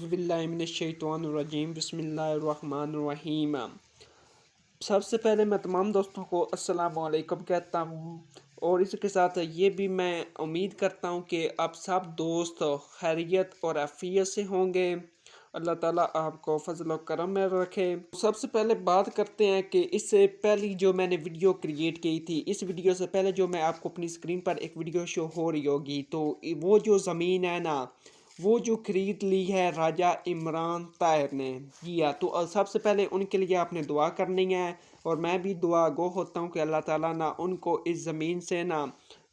बिल्लाहि मिनश्शैतानिर्रजीम बिस्मिल्लाहिर्रहमानिर्रहीम। सबसे पहले मैं तमाम दोस्तों को अस्सलाम वालेकुम कहता हूँ और इसके साथ ये भी मैं उम्मीद करता हूँ कि आप सब दोस्त खैरियत और आफियत से होंगे। अल्लाह ताला आपको फजल और करम में रखे। सबसे पहले बात करते हैं कि इससे पहली जो मैंने वीडियो क्रिएट की थी, इस वीडियो से पहले जो मैं आपको अपनी स्क्रीन पर एक वीडियो शो हो रही होगी, तो वो जो ज़मीन है ना, वो जो खरीद ली है राजा इमरान ताहिर ने किया, तो सबसे पहले उनके लिए आपने दुआ करनी है। और मैं भी दुआ गो होता हूँ कि अल्लाह ताला ना उनको इस ज़मीन से ना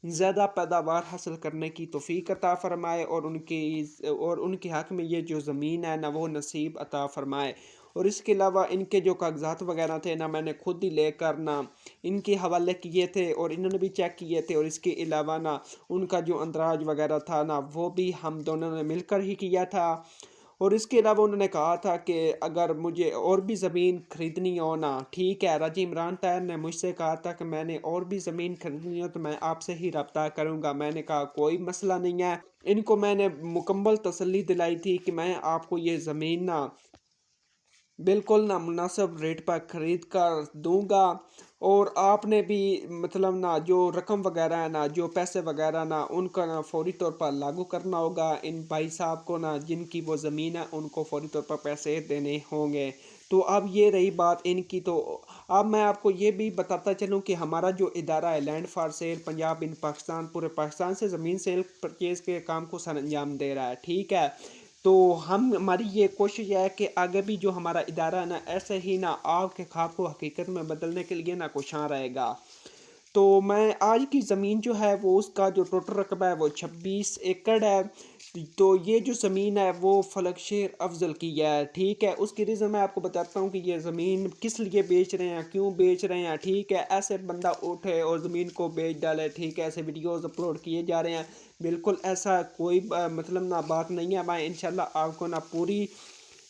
ज़्यादा पैदावार हासिल करने की तौफीक अता फ़रमाए और उनके हक़ में ये जो ज़मीन है ना वो नसीब अता फ़रमाए। और इसके अलावा इनके जो कागज़ात वगैरह थे ना, मैंने खुद ही लेकर ना इनके हवाले किए थे और इन्होंने भी चेक किए थे। और इसके अलावा ना उनका जो अंदराज वगैरह था ना, वो भी हम दोनों ने मिलकर ही किया था। और इसके अलावा उन्होंने कहा था कि अगर मुझे और भी ज़मीन ख़रीदनी हो ना, ठीक है, राजा इमरान ताहिर ने मुझसे कहा था कि मैंने और भी ज़मीन ख़रीदनी हो तो मैं आपसे ही रब्ता करूँगा। मैंने कहा कोई मसला नहीं है। इनको मैंने मुकम्मल तसल्ली दिलाई थी कि मैं आपको ये ज़मीन ना बिल्कुल ना मुनासिब रेट पर ख़रीद कर दूंगा। और आपने भी मतलब ना जो रकम वगैरह है ना, जो पैसे वगैरह ना, उनका ना फौरी तौर पर लागू करना होगा। इन भाई साहब को ना जिनकी वो ज़मीन है उनको फौरी तौर पर पैसे देने होंगे। तो अब ये रही बात इनकी। तो अब मैं आपको ये भी बताता चलूँ कि हमारा जो इदारा है लैंड फॉर सेल पंजाब इन पाकिस्तान, पूरे पाकिस्तान से ज़मीन सेल परचेज़ के काम को सर अंजाम दे रहा है, ठीक है। तो हमारी ये कोशिश है कि आगे भी जो हमारा इदारा है ना, ऐसे ही ना आपके ख्वाब को हकीकत में बदलने के लिए ना कोशां रहेगा। तो मैं आज की ज़मीन जो है वो उसका जो टोटल रकबा है वो 26 एकड़ है। तो ये जो ज़मीन है वो फलक शेर अफजल की है, ठीक है। उसकी रीज़न मैं आपको बताता हूँ कि ये ज़मीन किस लिए बेच रहे हैं, क्यों बेच रहे हैं, ठीक है। ऐसे बंदा उठे और ज़मीन को बेच डाले, ठीक है, ऐसे वीडियोज़ अपलोड किए जा रहे हैं। बिल्कुल ऐसा कोई मतलब ना बात नहीं है। मैं इंशाल्लाह आपको ना पूरी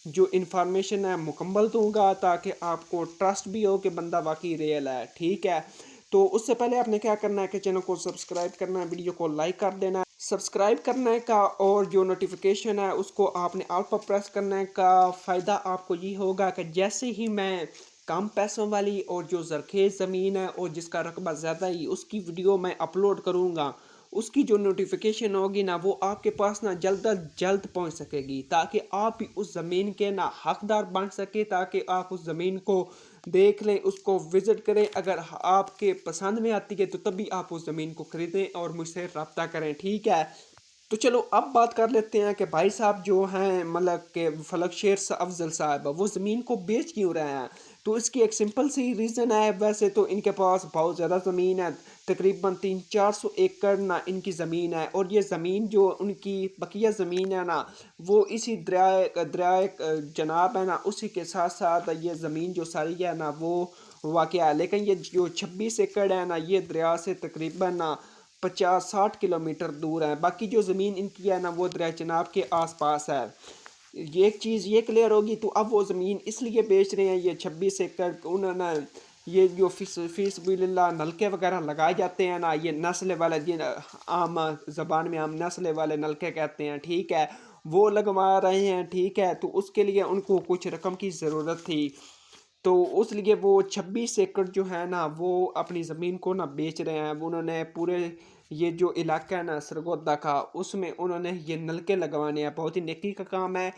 जो इन्फॉर्मेशन है मुकम्मल दूंगा ताकि आपको ट्रस्ट भी हो कि बंदा वाकई रियल है, ठीक है। तो उससे पहले आपने क्या करना है कि चैनल को सब्सक्राइब करना है, वीडियो को लाइक कर देना है, सब्सक्राइब करने का, और जो नोटिफिकेशन है उसको आपने ऑल पर प्रेस करने का फ़ायदा आपको ये होगा कि जैसे ही मैं कम पैसों वाली और जो ज़रखेज़ ज़मीन है और जिसका रकबा ज़्यादा ही उसकी वीडियो मैं अपलोड करूँगा, उसकी जो नोटिफिकेशन होगी ना वो आपके पास ना जल्द अज जल्द पहुंच सकेगी, ताकि आप भी उस ज़मीन के ना हकदार बन सके, ताकि आप उस ज़मीन को देख लें, उसको विज़िट करें। अगर आपके पसंद में आती है तो तभी आप उस ज़मीन को ख़रीदें और मुझसे रब्ता करें, ठीक है। तो चलो अब बात कर लेते हैं कि भाई साहब जो हैं मतलब के फलक शेर अफजल साहब वो ज़मीन को बेच क्यों रहे हैं। तो इसकी एक सिंपल सी रीज़न है। वैसे तो इनके पास बहुत ज़्यादा ज़मीन है, तकरीबन 300-400 एकड़ ना इनकी ज़मीन है। और ये ज़मीन जो उनकी बकिया ज़मीन है ना, वो इसी दरिया जनाब है ना, उसी के साथ साथ ये ज़मीन जो सारी है ना वो वाक़या है। लेकिन ये जो 26 एकड़ है ना, ये दरिया से तकरीबन ना 50-60 किलोमीटर दूर है। बाकी जो ज़मीन इनकी है ना वो दरिया चनाब के आसपास है। ये एक चीज़ ये क्लियर होगी। तो अब वो ज़मीन इसलिए बेच रहे हैं, ये 26 एकड़ उन्होंने ये जो फीसबिल्लाह नलके वगैरह लगाए जाते हैं ना, ये नस्ले वाले जिन आम ज़बान में हम नस्ले वाले नलके कहते हैं, ठीक है, वो लगवा रहे हैं, ठीक है। तो उसके लिए उनको कुछ रकम की ज़रूरत थी, तो उस लिए वो 26 एकड़ जो है ना वो अपनी ज़मीन को ना बेच रहे हैं। उन्होंने पूरे ये जो इलाका है ना सरगोदा का, उसमें उन्होंने ये नलके लगवाने हैं। बहुत ही नेकी का काम है।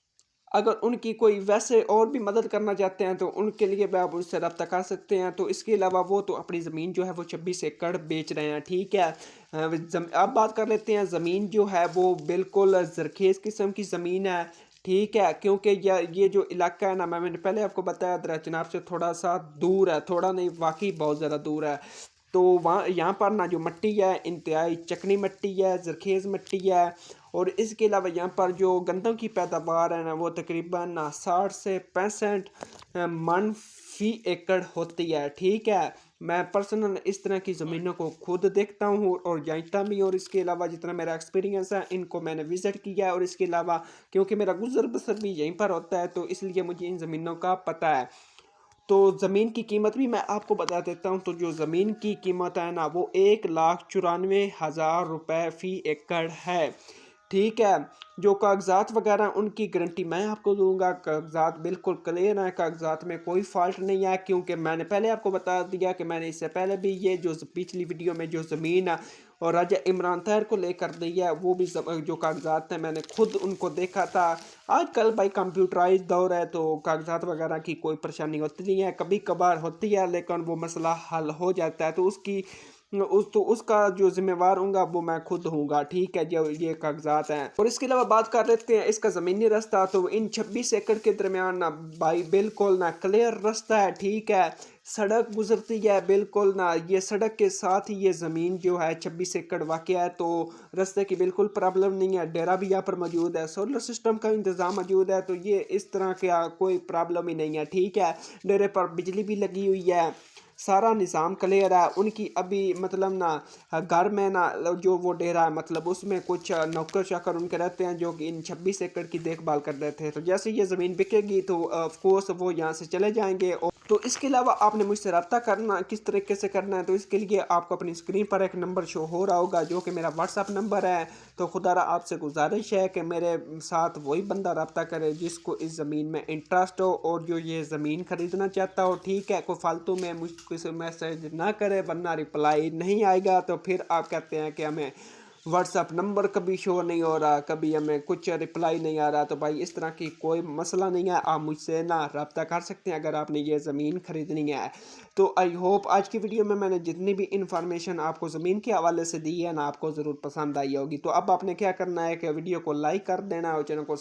अगर उनकी कोई वैसे और भी मदद करना चाहते हैं तो उनके लिए भी आप उनसे रब्ता कर सकते हैं। तो इसके अलावा वो तो अपनी ज़मीन जो है वो 26 एकड़ बेच रहे हैं, ठीक है। अब बात कर लेते हैं, ज़मीन जो है वो बिल्कुल ज़रखेज़ किस्म की ज़मीन है, ठीक है। क्योंकि ये जो इलाका है ना, मैंने पहले आपको बताया दरिया चनाब से थोड़ा सा दूर है, थोड़ा नहीं वाकई बहुत ज़्यादा दूर है। तो वहाँ यहाँ पर ना जो मिट्टी है इंतहाई चिकनी मिट्टी है, ज़रखेज़ मिट्टी है। और इसके अलावा यहाँ पर जो गंदम की पैदावार है ना वो तकरीबन ना 60 से 65 मन फी एकड़ होती है, ठीक है। मैं पर्सनल इस तरह की ज़मीनों को खुद देखता हूँ और जानता भी हूँ। और इसके अलावा जितना मेरा एक्सपीरियंस है इनको मैंने विज़िट किया है। और इसके अलावा क्योंकि मेरा गुजर बसर भी यहीं पर होता है, तो इसलिए मुझे इन ज़मीनों का पता है। तो ज़मीन की कीमत भी मैं आपको बता देता हूँ। तो जो ज़मीन की कीमत है ना वो 1,94,000 रुपये फ़ी एकड़ है, ٹھیک ہے، جو کاغذات وغیرہ ان کی گارنٹی میں آپ کو دوں گا، کاغذات بالکل کلیئر ہیں، کاغذات میں کوئی فالٹ نہیں ہے، کیونکہ میں نے پہلے آپ کو بتا دیا کہ میں نے اس سے پہلے بھی یہ جو پچھلی ویڈیو میں جو زمین اور راجہ عمران طاہر کو لے کر دی ہے وہ بھی جو کاغذات ہیں میں نے خود ان کو دیکھا تھا۔ آج کل بھائی کمپیوٹرائز دور ہے تو کاغذات وغیرہ کی کوئی پریشانی ہوتی نہیں ہے، کبھی کبھار ہوتی ہے لیکن وہ مسئلہ حل ہو جاتا ہے، تو اس کا جو ذمہ وار ہوں گا وہ میں خود ہوں گا، ٹھیک ہے، جو یہ کاغذات ہیں۔ اور اس کے علاوہ بات کر لیتے ہیں اس کا زمینی رستہ، تو ان 26 ایکڑ کے درمیان نہ بھائی بالکل نہ کلیئر رستہ ہے، ٹھیک ہے، سڑک گزرتی ہے بالکل نہ، یہ سڑک کے ساتھ ہی یہ زمین جو ہے 26 ایکڑ واقع ہے، تو رستے کی بالکل پرابلم نہیں ہے، ڈیرا بھی یہاں پر موجود ہے، سولر سسٹم کا انتظام موجود ہے، تو یہ اس طرح کا کوئی پرابلم ہی نہیں ہے، ٹھیک ہے، ڈیرے پر بجلی بھی لگی ہوئی ہے، سارا نظام کلیئر ہے۔ ان کی ابھی مطلب نا گھر میں نا جو وہ ڈیرا ہے مطلب اس میں کچھ نوکر چاکر ان کے رہتے ہیں جو کہ ان 26 ایکڑ کی دیکھ بھال کر دیتے ہیں، تو جیسے یہ زمین بکے گی تو آف کورس وہ یہاں سے چلے جائیں گے۔ تو اس کے علاوہ آپ نے مجھ سے رابطہ کرنا کس طریقے سے کرنا ہے، تو اس کے لیے آپ کو اپنی اسکرین پر ایک نمبر شو ہو رہا ہوگا جو کہ میرا واٹس ایپ نمبر ہے، تو خدا را آپ سے گزارش ہے کہ میرے ساتھ وہی بندہ رابطہ کرے جس کو اس زمین میں انٹرسٹ ہو اور جو یہ زمین خریدنا چاہتا ہو، ٹھیک ہے، کوئی فالتو میں مجھ کو میسج نہ کرے ورنہ رپلائی نہیں آئے گا، تو پھر آپ کہتے ہیں کہ ہمیں واٹس ایپ نمبر کبھی شو نہیں ہو رہا، کبھی ہمیں کچھ رپلائی نہیں آ رہا، تو بھائی اس طرح کی کوئی مسئلہ نہیں ہے، آپ مجھ سے نہ رابطہ کر سکتے ہیں اگر آپ نے یہ زمین خریدنی ہے۔ تو آئی ہوپ آج کی ویڈیو میں نے جتنی بھی انفارمیشن آپ کو زمین کے حوالے سے دی ہے نا آپ کو ضرور پسند آئی ہوگی۔ تو اب آپ نے کیا کرنا ہے کہ ویڈیو کو لائک کر دینا اور چینل کو